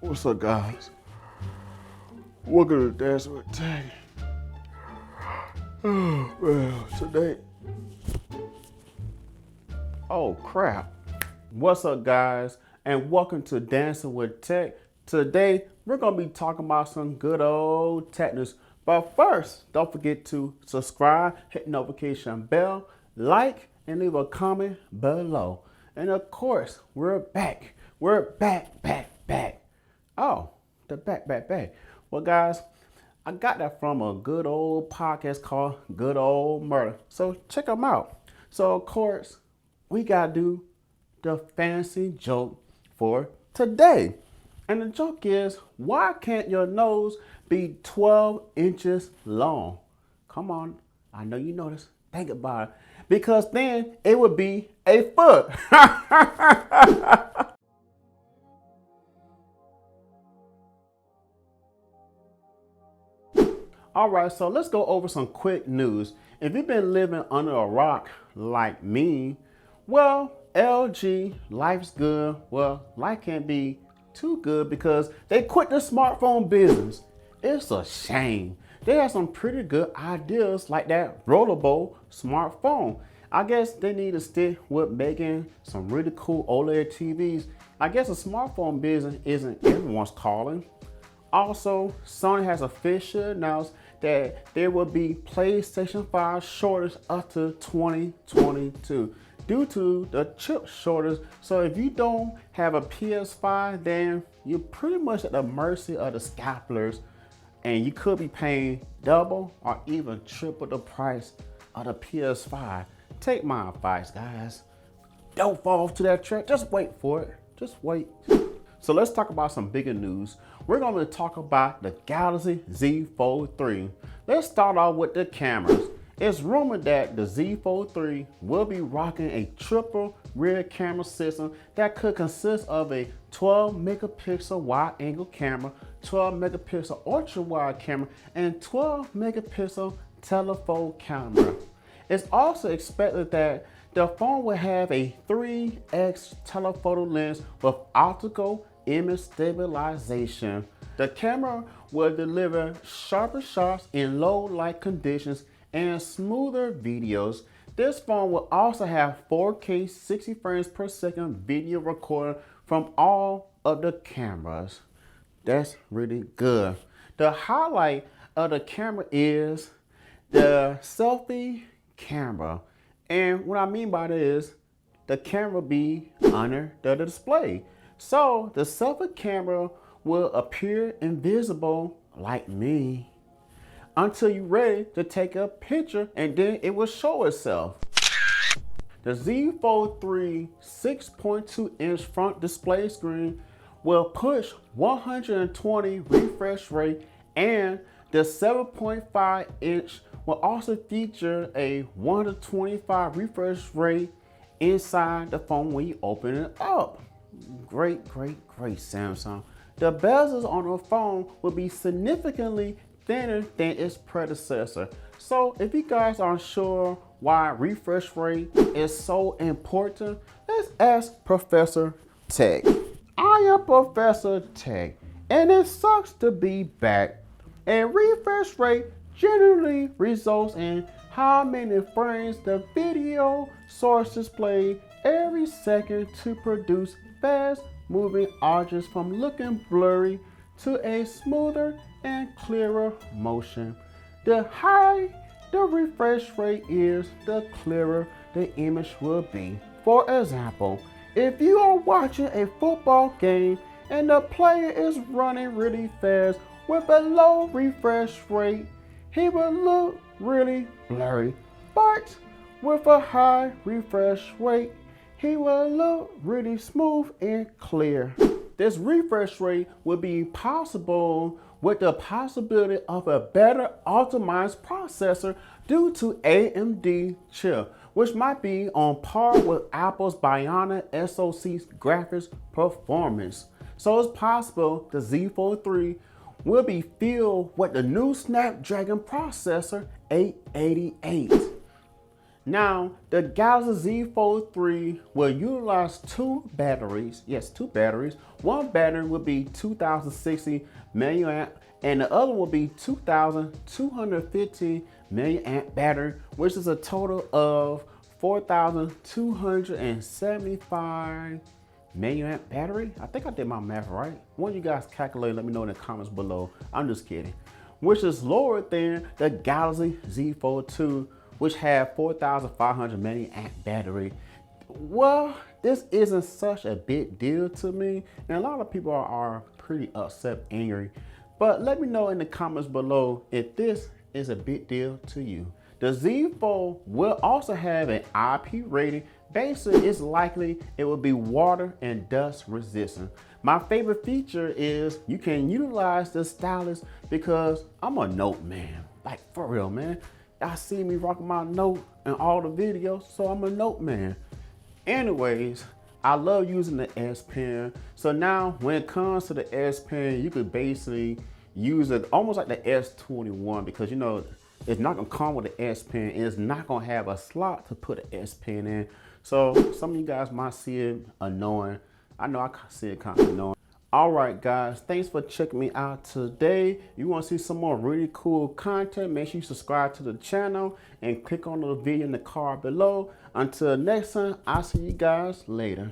What's up, guys? Welcome to Dancing with Tag. Oh, well, today. Oh, crap. What's up, guys? And welcome to Dancing with Tech. Today, we're going to be talking about some good old tech news. But first, don't forget to subscribe, hit the notification bell, like, and leave a comment below. And of course, we're back. We're back. Oh, the back. Well, guys, I got that from a good old podcast called Good Old Murder. So check them out. So, of course, we got to do the fancy joke for today. And the joke is, why can't your nose be 12 inches long? Come on, I know you know this. Think about it. Because then it would be a foot. All right, so let's go over some quick news. If you've been living under a rock like me, well, LG, life's good. Well, life can't be too good because they quit the smartphone business. It's a shame. They have some pretty good ideas like that rollable smartphone. I guess they need to stick with making some really cool OLED TVs. I guess the smartphone business isn't everyone's calling. Also, Sony has officially announced that there will be PlayStation 5 shortage up to 2022 due to the chip shortage. So if you don't have a PS5, then you're pretty much at the mercy of the scalpers, and you could be paying double or even triple the price of the PS5. Take my advice, guys. Don't fall to that trap. Just wait for it. Just wait. So let's talk about some bigger news. We're going to talk about the Galaxy Z Fold 3. Let's start off with the cameras. It's rumored that the Z Fold 3 will be rocking a triple rear camera system that could consist of a 12 megapixel wide angle camera, 12 megapixel ultra wide camera, and 12 megapixel telephoto camera. It's also expected that the phone will have a 3x telephoto lens with optical image stabilization. The camera will deliver sharper shots in low light conditions and smoother videos. This phone will also have 4K 60 frames per second video recording from all of the cameras. That's really good. The highlight of the camera is the selfie camera. And what I mean by that is the camera be under the display. So the selfie camera will appear invisible like me until you're ready to take a picture, and then it will show itself. The Z Fold 3 6.2 inch front display screen will push 120 refresh rate, and the 7.5 inch will also feature a 125 refresh rate inside the phone when you open it up. Great, Samsung. The bezels on the phone will be significantly thinner than its predecessor. So if you guys aren't sure why refresh rate is so important, let's ask Professor Tech. I am Professor Tech, and it sucks to be back. And refresh rate generally results in how many frames the video source displays every second to produce fast moving objects from looking blurry to a smoother and clearer motion. The higher the refresh rate is, the clearer the image will be. For example, if you are watching a football game and the player is running really fast with a low refresh rate, he will look really blurry. But with a high refresh rate, he will look really smooth and clear. This refresh rate will be possible with the possibility of a better optimized processor due to AMD chip, which might be on par with Apple's Bionic SoC's graphics performance. So it's possible the Z Fold 3 will be filled with the new Snapdragon processor 888. Now, the Galaxy Z Fold 3 will utilize two batteries. Yes, two batteries. One battery will be 2060 milliamp and the other will be 2250 milliamp battery, which is a total of 4275 milliamp battery. I think I did my math right. One of you guys calculate, let me know in the comments below. I'm just kidding. Which is lower than the Galaxy Z Fold 2, which have 4500 milliamp battery. Well, this isn't such a big deal to me, and a lot of people are pretty upset, angry. But let me know in the comments below if this is a big deal to you. The Z Fold will also have an IP rating. Basically, it's likely it will be water and dust resistant. My favorite feature is you can utilize the stylus because I'm a note man. Like, for real, man. I see me rocking my note in all the videos, so I'm a note man. Anyways, I love using the S Pen. So now when it comes to the S Pen, you could basically use it almost like the S21 because you know, it's not gonna come with the S Pen and it's not gonna have a slot to put an S Pen in. So some of you guys might see it annoying. I know I see it kind of annoying. All right, guys, thanks for checking me out today. If you want to see some more really cool content, make sure you subscribe to the channel and click on the video in the card below. Until next time, I'll see you guys later.